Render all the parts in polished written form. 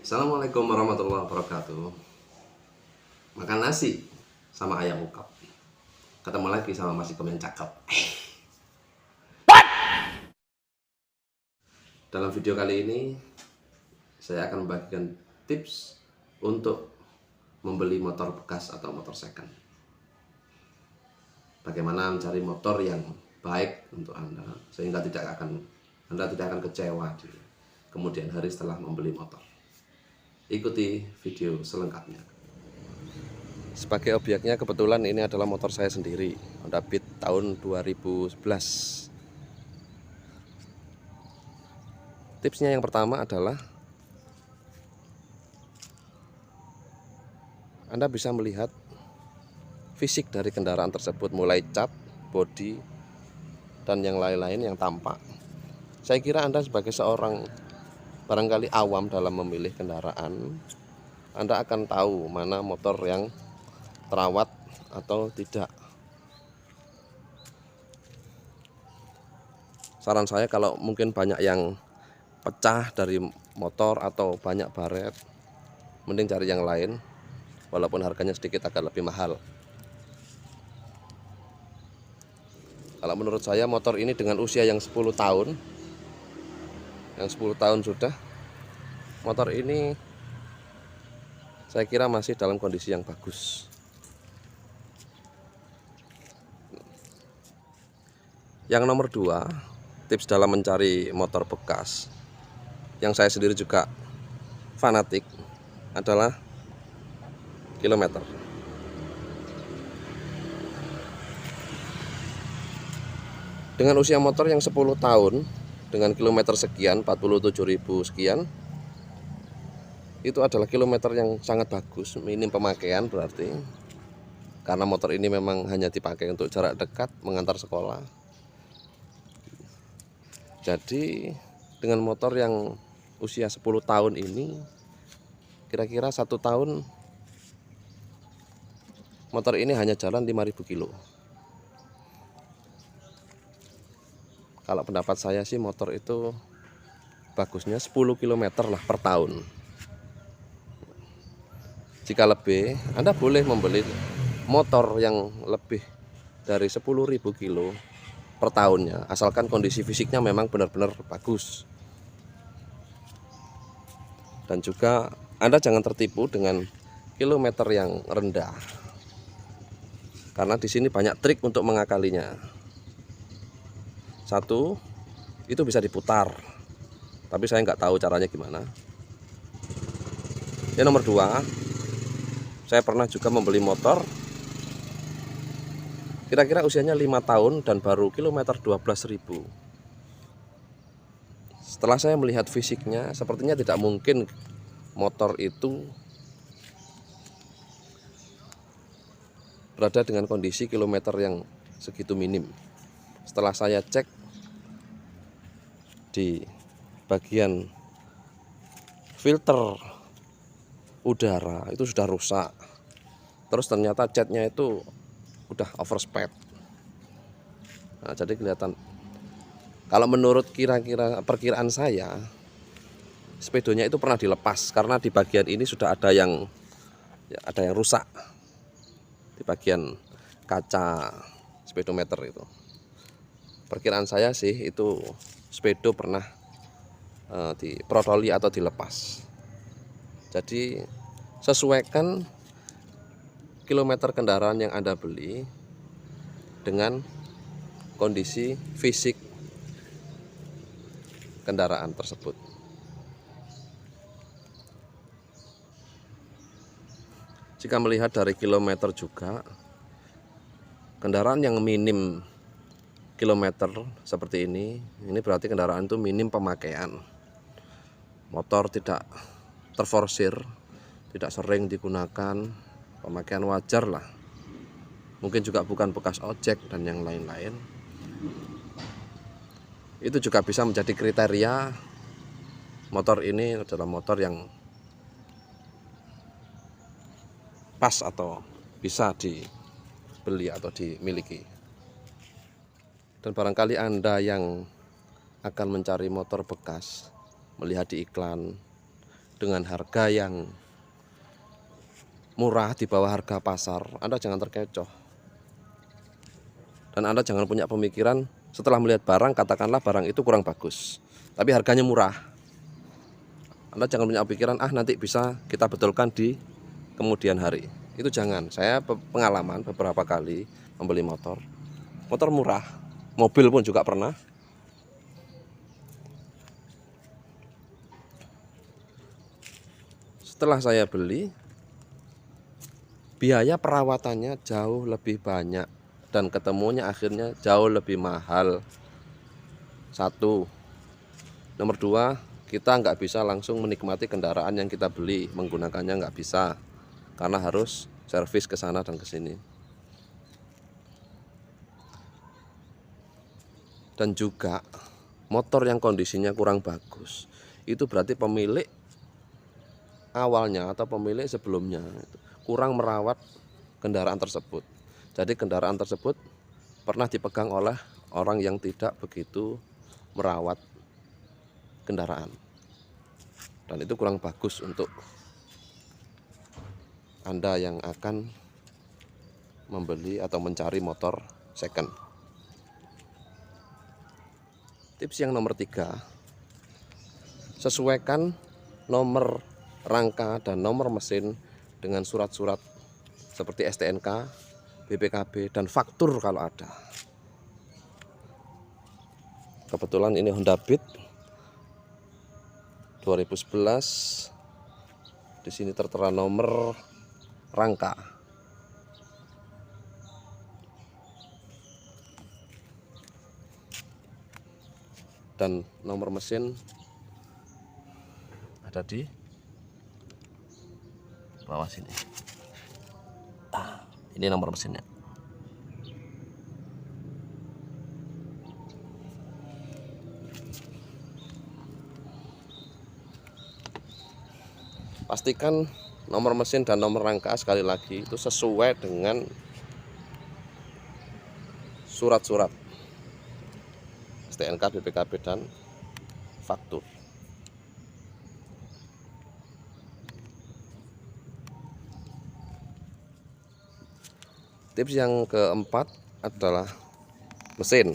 Assalamualaikum warahmatullahi wabarakatuh. Makan nasi sama ayam ukap. Ketemu lagi sama Mas Ikom yang cakep. Dalam video kali ini saya akan membagikan tips untuk membeli motor bekas atau motor second. Bagaimana mencari motor yang baik untuk Anda sehingga Anda tidak akan kecewa di kemudian hari setelah membeli motor. Ikuti video selengkapnya. Sebagai objeknya kebetulan ini adalah motor saya sendiri, Honda Beat tahun 2011. Tipsnya yang pertama adalah Anda bisa melihat fisik dari kendaraan tersebut, mulai cat, bodi, dan yang lain-lain yang tampak. Saya kira Anda sebagai seorang barangkali awam dalam memilih kendaraan, Anda akan tahu mana motor yang terawat atau tidak. Saran saya kalau mungkin banyak yang pecah dari motor atau banyak baret, mending cari yang lain walaupun harganya sedikit agak lebih mahal. Kalau menurut saya motor ini dengan usia yang 10 tahun, sudah, motor ini saya kira masih dalam kondisi yang bagus. Yang nomor 2, tips dalam mencari motor bekas yang saya sendiri juga fanatik adalah kilometer. Dengan usia motor yang 10 tahun dengan kilometer sekian, 47.000 sekian, itu adalah kilometer yang sangat bagus, minim pemakaian berarti, karena motor ini memang hanya dipakai untuk jarak dekat mengantar sekolah. Jadi dengan motor yang usia 10 tahun ini, kira-kira 1 tahun motor ini hanya jalan 5.000 kilo. Kalau pendapat saya sih motor itu bagusnya 10 km lah per tahun. Jika lebih, Anda boleh membeli motor yang lebih dari 10.000 kilo per tahunnya, asalkan kondisi fisiknya memang benar-benar bagus. Dan juga Anda jangan tertipu dengan kilometer yang rendah, karena di sini banyak trik untuk mengakalinya. Satu, itu bisa diputar, tapi saya nggak tahu caranya gimana. Yang nomor 2, saya pernah juga membeli motor kira-kira usianya 5 tahun dan baru kilometer 12.000. Setelah saya melihat fisiknya, sepertinya tidak mungkin motor itu berada dengan kondisi kilometer yang segitu minim. Setelah saya cek di bagian filter udara itu sudah rusak. Terus ternyata catnya itu udah overspeed. Nah, jadi kelihatan, kalau menurut perkiraan saya, speedonya itu pernah dilepas karena di bagian ini sudah ada yang rusak di bagian kaca speedometer itu. Perkiraan saya sih itu speedo pernah diprotoli atau dilepas. Jadi sesuaikan kilometer kendaraan yang Anda beli dengan kondisi fisik kendaraan tersebut. Jika melihat dari kilometer juga, kendaraan yang minim kilometer seperti ini berarti kendaraan itu minim pemakaian. Motor tidak terforsir, tidak sering digunakan, pemakaian wajar lah. Mungkin juga bukan bekas ojek dan yang lain-lain. Itu juga bisa menjadi kriteria motor ini adalah motor yang pas atau bisa dibeli atau dimiliki. Dan barangkali Anda yang akan mencari motor bekas, melihat di iklan dengan harga yang murah di bawah harga pasar, Anda jangan terkecoh. Dan Anda jangan punya pemikiran setelah melihat barang, katakanlah barang itu kurang bagus, tapi harganya murah. Anda jangan punya pikiran, nanti bisa kita betulkan di kemudian hari. Itu jangan. Saya pengalaman beberapa kali membeli motor murah, mobil pun juga pernah. Setelah saya beli, biaya perawatannya jauh lebih banyak dan ketemunya akhirnya jauh lebih mahal. Satu. Nomor dua, kita nggak bisa langsung menikmati kendaraan yang kita beli, menggunakannya nggak bisa, karena harus servis ke sana dan ke sini. Dan juga motor yang kondisinya kurang bagus, itu berarti pemilik awalnya atau pemilik sebelumnya kurang merawat kendaraan tersebut. Jadi kendaraan tersebut pernah dipegang oleh orang yang tidak begitu merawat kendaraan, dan itu kurang bagus untuk Anda yang akan membeli atau mencari motor second. Tips yang nomor 3, sesuaikan nomor rangka dan nomor mesin dengan surat-surat seperti STNK, BPKB, dan faktur kalau ada. Kebetulan ini Honda Beat 2011. Di sini tertera nomor rangka. Dan nomor mesin ada di bawah sini. Ini nomor mesinnya. Pastikan nomor mesin dan nomor rangka sekali lagi itu sesuai dengan surat-surat STNK, BPKB, dan faktur. Tips yang keempat adalah mesin.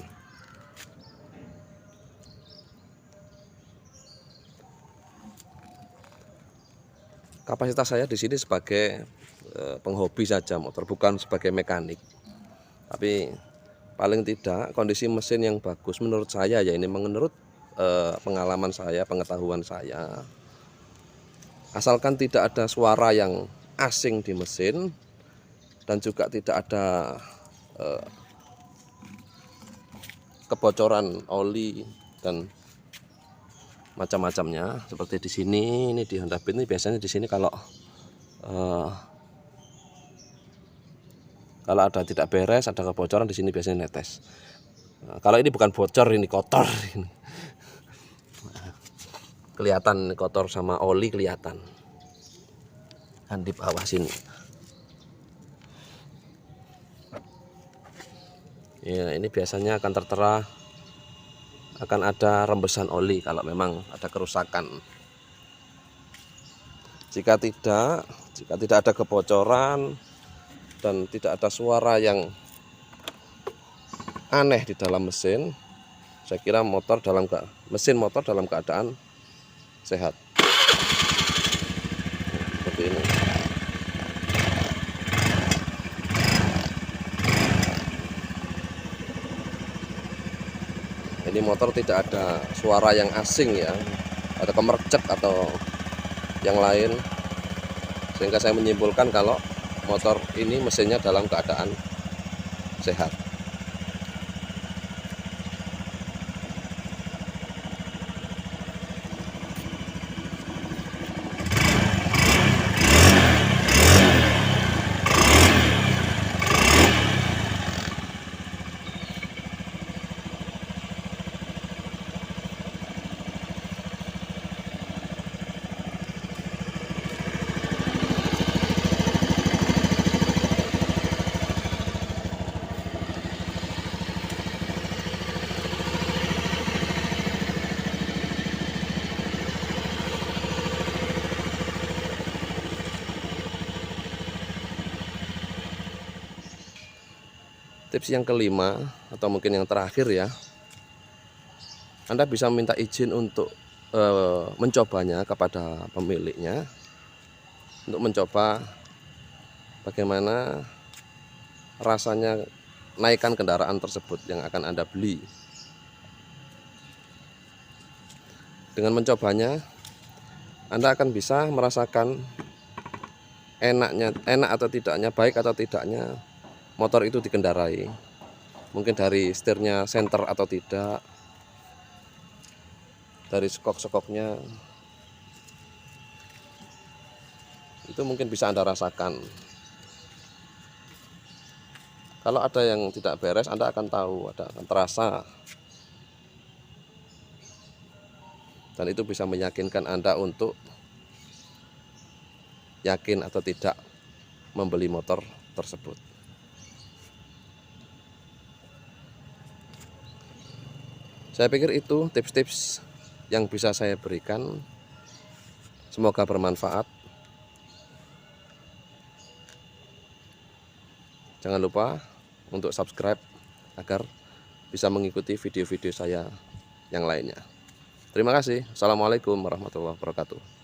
Kapasitas saya di sini sebagai penghobi saja motor, bukan sebagai mekanik. Tapi paling tidak kondisi mesin yang bagus menurut saya, ya ini menurut pengalaman saya, pengetahuan saya, asalkan tidak ada suara yang asing di mesin dan juga tidak ada kebocoran oli dan macam-macamnya seperti di sini. Ini di Honda Beat ini biasanya di sini kalau ada tidak beres, ada kebocoran di sini biasanya netes. Nah, kalau ini bukan bocor, ini kotor. Kelihatan kotor sama oli kelihatan. Dan di bawah sini. Ya, ini biasanya akan tertera akan ada rembesan oli kalau memang ada kerusakan. Jika tidak ada kebocoran dan tidak ada suara yang aneh di dalam mesin, saya kira mesin motor dalam keadaan sehat. Seperti ini. Ini motor tidak ada suara yang asing ya, ada kemercek atau yang lain, sehingga saya menyimpulkan kalau motor ini mesinnya dalam keadaan sehat. Tips yang kelima atau mungkin yang terakhir ya, Anda bisa minta izin untuk mencobanya kepada pemiliknya, untuk mencoba bagaimana rasanya naikkan kendaraan tersebut yang akan Anda beli. Dengan mencobanya, Anda akan bisa merasakan enak atau tidaknya, baik atau tidaknya motor itu dikendarai. Mungkin dari setirnya senter atau tidak, dari sekok-sekoknya, itu mungkin bisa Anda rasakan. Kalau ada yang tidak beres, Anda akan tahu, akan terasa. Dan itu bisa meyakinkan Anda untuk yakin atau tidak membeli motor tersebut. Saya pikir itu tips-tips yang bisa saya berikan. Semoga bermanfaat. Jangan lupa untuk subscribe agar bisa mengikuti video-video saya yang lainnya. Terima kasih. Assalamualaikum warahmatullahi wabarakatuh.